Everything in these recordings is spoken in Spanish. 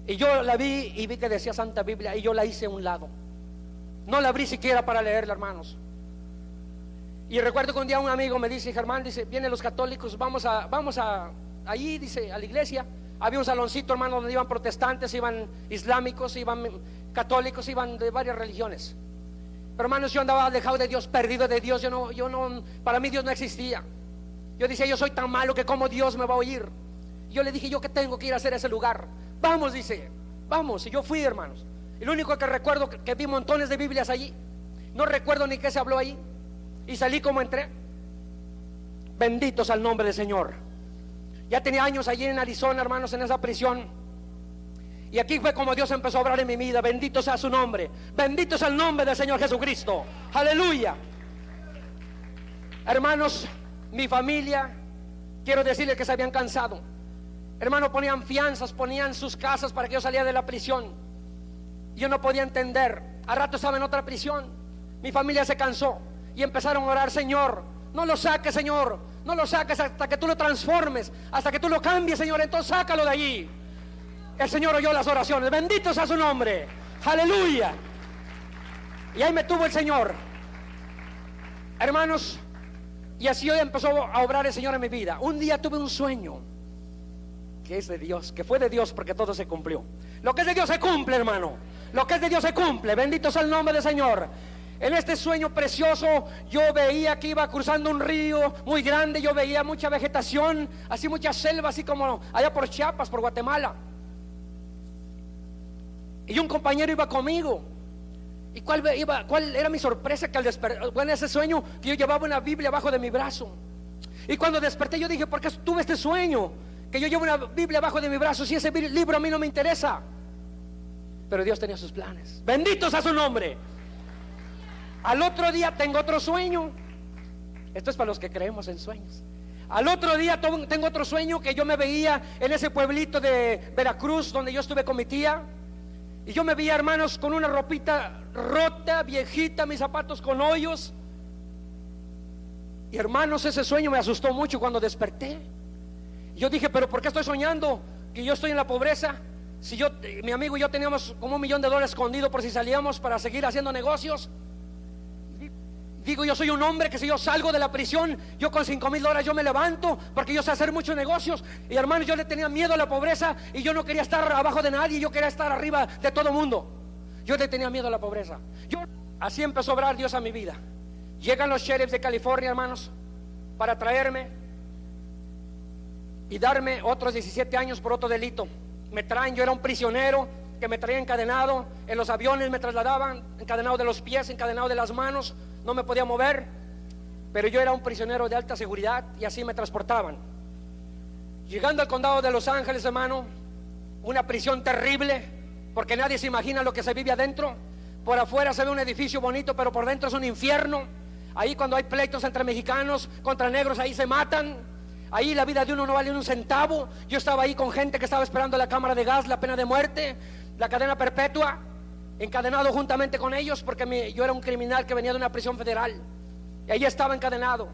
Y yo la vi y vi que decía Santa Biblia, y yo la hice a un lado. No la abrí siquiera para leerla, hermanos. Y recuerdo que un día un amigo me dice: Germán, dice, vienen los católicos, vamos a allí, dice, a la iglesia. Había un saloncito, hermano, donde iban protestantes, iban islámicos, iban católicos, iban de varias religiones. Pero, hermanos, yo andaba alejado de Dios, perdido de Dios. Yo no, para mí Dios no existía. Yo decía: yo soy tan malo que cómo Dios me va a oír. Y yo le dije: yo qué tengo que ir a hacer a ese lugar. Vamos, dice, vamos. Y yo fui, hermanos. Y lo único que recuerdo que vi montones de Biblias allí. No recuerdo ni qué se habló allí. Y salí como entré. Bendito sea el nombre del Señor. Ya tenía años allí en Arizona, hermanos, en esa prisión. Y aquí fue como Dios empezó a obrar en mi vida. Bendito sea su nombre. Bendito sea el nombre del Señor Jesucristo. Aleluya. Hermanos, mi familia, quiero decirles que se habían cansado. Hermanos, ponían fianzas, ponían sus casas para que yo saliera de la prisión. Yo no podía entender. A rato estaba en otra prisión. Mi familia se cansó y empezaron a orar: Señor, no lo saques, Señor, no lo saques hasta que tú lo transformes, hasta que tú lo cambies, Señor. Entonces sácalo de allí. El Señor oyó las oraciones. Bendito sea su nombre. Aleluya. Y ahí me tuvo el Señor, hermanos. Y así hoy empezó a obrar el Señor en mi vida. Un día tuve un sueño que es de Dios, que fue de Dios, porque todo se cumplió. Lo que es de Dios se cumple, hermano. Lo que es de Dios se cumple. Bendito sea el nombre del Señor. En este sueño precioso yo veía que iba cruzando un río muy grande. Yo veía mucha vegetación, así mucha selva, así como allá por Chiapas, por Guatemala. Y un compañero iba conmigo. ¿Y cuál era mi sorpresa? Que al despertar, bueno, ese sueño, que yo llevaba una Biblia abajo de mi brazo. Y cuando desperté yo dije: ¿por qué tuve este sueño? Que yo llevo una Biblia abajo de mi brazo, si ese libro a mí no me interesa. Pero Dios tenía sus planes. Bendito sea su nombre. Al otro día tengo otro sueño. Esto es para los que creemos en sueños. Al otro día tengo otro sueño, que yo me veía en ese pueblito de Veracruz donde yo estuve con mi tía. Y yo me veía, hermanos, con una ropita rota, viejita, mis zapatos con hoyos. Y, hermanos, ese sueño me asustó mucho cuando desperté. Yo dije: pero ¿por qué estoy soñando que yo estoy en la pobreza? Si mi amigo y yo teníamos como $1 millón escondido por si salíamos para seguir haciendo negocios. Digo, yo soy un hombre que si yo salgo de la prisión, yo con $5,000 yo me levanto, porque yo sé hacer muchos negocios. Y, hermanos, yo le tenía miedo a la pobreza, y yo no quería estar abajo de nadie, yo quería estar arriba de todo mundo. Yo le tenía miedo a la pobreza. Así empezó a obrar Dios a mi vida. Llegan los sheriffs de California, hermanos, para traerme y darme otros 17 años por otro delito. Me traen, yo era un prisionero que me traía encadenado. En los aviones me trasladaban encadenado de los pies, encadenado de las manos. No me podía mover, pero yo era un prisionero de alta seguridad, y así me transportaban. Llegando al condado de Los Ángeles, hermano, una prisión terrible, porque nadie se imagina lo que se vive adentro. Por afuera se ve un edificio bonito, pero por dentro es un infierno. Ahí, cuando hay pleitos entre mexicanos contra negros, ahí se matan. Ahí la vida de uno no vale un centavo. Yo estaba ahí con gente que estaba esperando la cámara de gas, la pena de muerte, la cadena perpetua, encadenado juntamente con ellos, porque yo era un criminal que venía de una prisión federal. Y ahí estaba encadenado,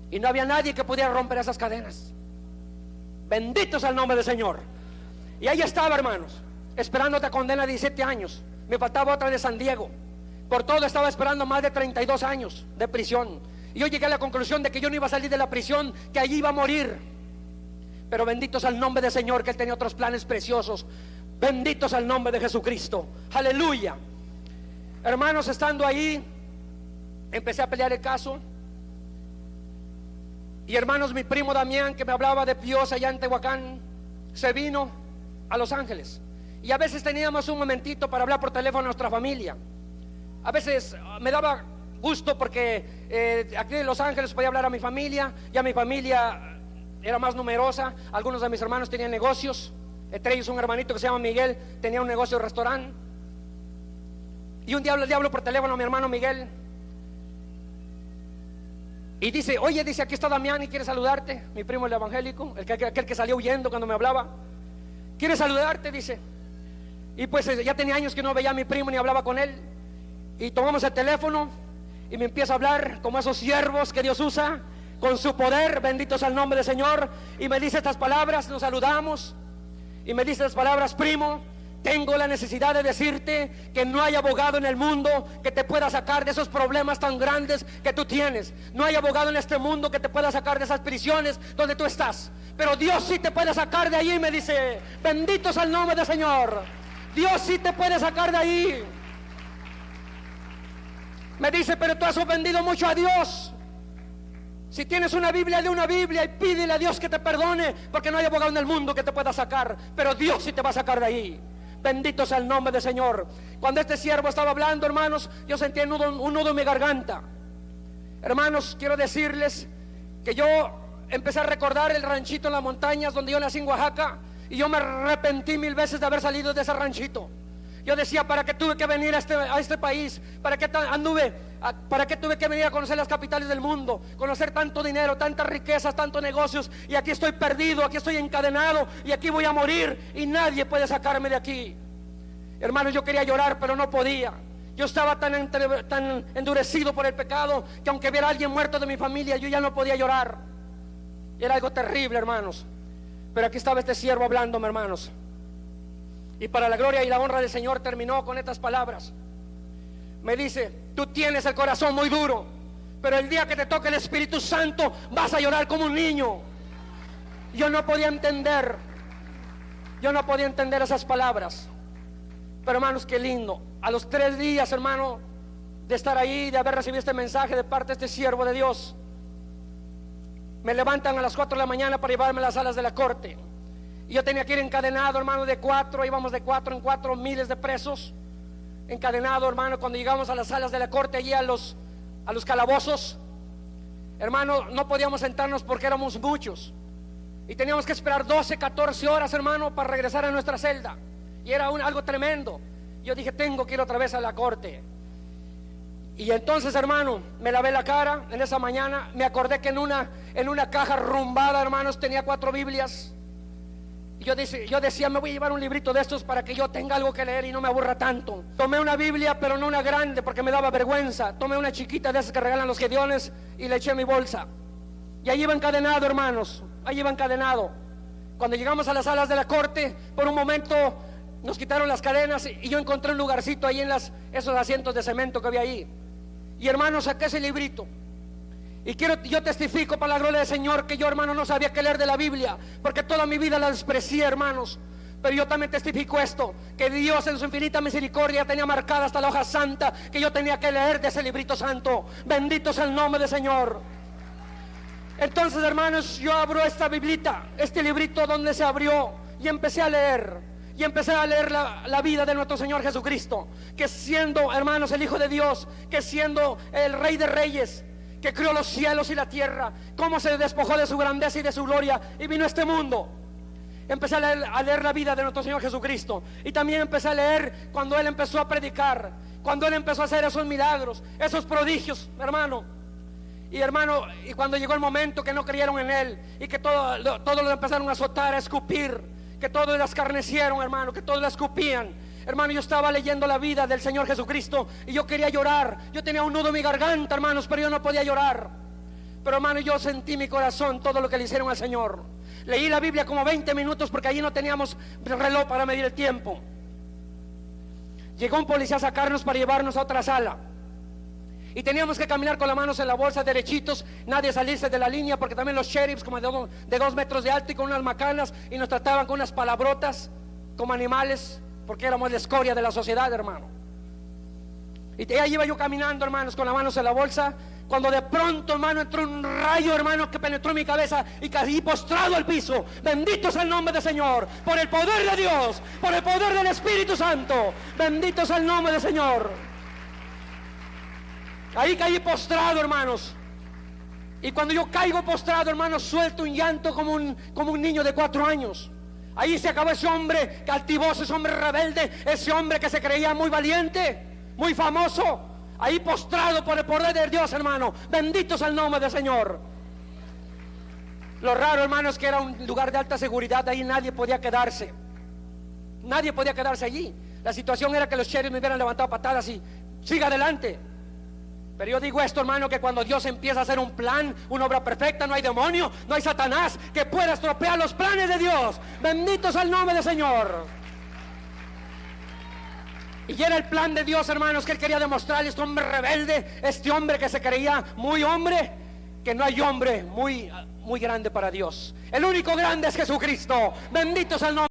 y no había nadie que pudiera romper esas cadenas. Bendito sea el nombre del Señor. Y ahí estaba, hermanos, esperando otra condena de 17 años. Me faltaba otra de San Diego. Por todo estaba esperando más de 32 años de prisión. Y yo llegué a la conclusión de que yo no iba a salir de la prisión, que allí iba a morir. Pero bendito sea el nombre del Señor, que Él tenía otros planes preciosos. Bendito sea el nombre de Jesucristo. Aleluya. Hermanos, estando ahí, empecé a pelear el caso. Y, hermanos, mi primo Damián, que me hablaba de Dios allá en Tehuacán, se vino a Los Ángeles. Y a veces teníamos un momentito para hablar por teléfono a nuestra familia. A veces me daba gusto, porque aquí en Los Ángeles podía hablar a mi familia. Ya mi familia era más numerosa. Algunos de mis hermanos tenían negocios. Entre ellos un hermanito que se llama Miguel, tenía un negocio de restaurante. Y un día le hablo por teléfono a mi hermano Miguel, y dice: oye, dice, aquí está Damián y quiere saludarte. Mi primo, el evangélico, aquel que salió huyendo cuando me hablaba, quiere saludarte, dice. Y pues ya tenía años que no veía a mi primo ni hablaba con él. Y tomamos el teléfono y me empieza a hablar como esos siervos que Dios usa, con su poder. Bendito sea el nombre del Señor. Y me dice estas palabras, nos saludamos. Y me dice las palabras: primo, tengo la necesidad de decirte que no hay abogado en el mundo que te pueda sacar de esos problemas tan grandes que tú tienes. No hay abogado en este mundo que te pueda sacar de esas prisiones donde tú estás. Pero Dios sí te puede sacar de allí, me dice. Bendito sea el nombre del Señor. Dios sí te puede sacar de ahí. Me dice: pero tú has ofendido mucho a Dios. Si tienes una Biblia, lee una Biblia y pídele a Dios que te perdone, porque no hay abogado en el mundo que te pueda sacar. Pero Dios sí te va a sacar de ahí. Bendito sea el nombre del Señor. Cuando este siervo estaba hablando, hermanos, yo sentí un nudo en mi garganta. Hermanos, quiero decirles que yo empecé a recordar el ranchito en las montañas donde yo nací en Oaxaca, y yo me arrepentí 1000 veces de haber salido de ese ranchito. Yo decía: ¿para qué tuve que venir a este país? ¿Para qué tuve que venir a conocer las capitales del mundo? Conocer tanto dinero, tantas riquezas, tantos negocios, y aquí estoy perdido, aquí estoy encadenado, y aquí voy a morir, y nadie puede sacarme de aquí. Hermanos, yo quería llorar, pero no podía. Yo estaba tan endurecido por el pecado, que aunque viera a alguien muerto de mi familia, yo ya no podía llorar. Era algo terrible, hermanos. Pero aquí estaba este siervo hablándome, hermanos. Y para la gloria y la honra del Señor terminó con estas palabras. Me dice: tú tienes el corazón muy duro, pero el día que te toque el Espíritu Santo vas a llorar como un niño. Yo no podía entender esas palabras. Pero hermanos, qué lindo. A los 3 días, hermano, de estar ahí, de haber recibido este mensaje de parte de este siervo de Dios, me levantan a las 4 de la mañana para llevarme a las salas de la corte. Y yo tenía que ir encadenado, hermano, íbamos de 4 en 4, miles de presos encadenado, hermano. Cuando llegamos a las salas de la corte, allí a los calabozos, hermano, no podíamos sentarnos porque éramos muchos, y teníamos que esperar 12, 14 horas, hermano, para regresar a nuestra celda. Y era algo tremendo. Yo dije: tengo que ir otra vez a la corte. Y entonces, hermano, me lavé la cara en esa mañana. Me acordé que en una caja arrumbada, hermanos, tenía 4 Biblias. Y yo decía: me voy a llevar un librito de estos para que yo tenga algo que leer y no me aburra tanto. Tomé una Biblia, pero no una grande porque me daba vergüenza. Tomé una chiquita de esas que regalan los Gedeones y le eché en mi bolsa. Y ahí iba encadenado, hermanos. Ahí iba encadenado. Cuando llegamos a las salas de la corte, por un momento nos quitaron las cadenas y yo encontré un lugarcito ahí en esos asientos de cemento que había ahí. Y, hermanos, saqué ese librito. Y yo testifico para la gloria del Señor que yo, hermano, no sabía qué leer de la Biblia, porque toda mi vida la desprecié, hermanos. Pero yo también testifico esto, que Dios en su infinita misericordia tenía marcada hasta la hoja santa que yo tenía que leer de ese librito santo. Bendito sea el nombre del Señor. Entonces, hermanos, yo abro esta biblita, este librito donde se abrió, y empecé a leer. Y empecé a leer la vida de nuestro Señor Jesucristo, que siendo, hermanos, el Hijo de Dios, que siendo el Rey de Reyes, que creó los cielos y la tierra, cómo se despojó de su grandeza y de su gloria y vino a este mundo. Empecé a leer la vida de nuestro Señor Jesucristo. Y también empecé a leer cuando Él empezó a predicar, cuando Él empezó a hacer esos milagros, esos prodigios, hermano. Y cuando llegó el momento que no creyeron en Él, y que todos lo empezaron a azotar, a escupir, que todos la escarnecieron, hermano, que todos la escupían. Hermano, yo estaba leyendo la vida del Señor Jesucristo y yo quería llorar. Yo tenía un nudo en mi garganta, hermanos, pero yo no podía llorar. Pero, hermano, yo sentí en mi corazón todo lo que le hicieron al Señor. Leí la Biblia como 20 minutos porque allí no teníamos reloj para medir el tiempo. Llegó un policía a sacarnos para llevarnos a otra sala. Y teníamos que caminar con las manos en la bolsa, derechitos, nadie salirse de la línea, porque también los sheriffs, como de 2 metros de alto y con unas macanas, y nos trataban con unas palabrotas como animales, porque éramos la escoria de la sociedad, hermano. Y ahí iba yo caminando, hermanos, con las manos en la bolsa, cuando de pronto, hermano, entró un rayo, hermano, que penetró mi cabeza y caí postrado al piso. Bendito sea el nombre del Señor, por el poder de Dios, por el poder del Espíritu Santo. Bendito sea el nombre del Señor. Ahí caí postrado, hermanos. Y cuando yo caigo postrado, hermanos, suelto un llanto como un niño de 4 años. Ahí se acabó ese hombre altivoso, ese hombre rebelde, ese hombre que se creía muy valiente, muy famoso. Ahí postrado por el poder de Dios, hermano. Bendito sea el nombre del Señor. Lo raro, hermano, es que era un lugar de alta seguridad. Ahí nadie podía quedarse. Nadie podía quedarse allí. La situación era que los sheriffs me hubieran levantado patadas y siga adelante. Pero yo digo esto, hermano, que cuando Dios empieza a hacer un plan, una obra perfecta, no hay demonio, no hay Satanás que pueda estropear los planes de Dios. Bendito sea el nombre del Señor. Y era el plan de Dios, hermanos, que Él quería demostrarle a este hombre rebelde, este hombre que se creía muy hombre, que no hay hombre muy grande para Dios. El único grande es Jesucristo. Bendito sea el nombre.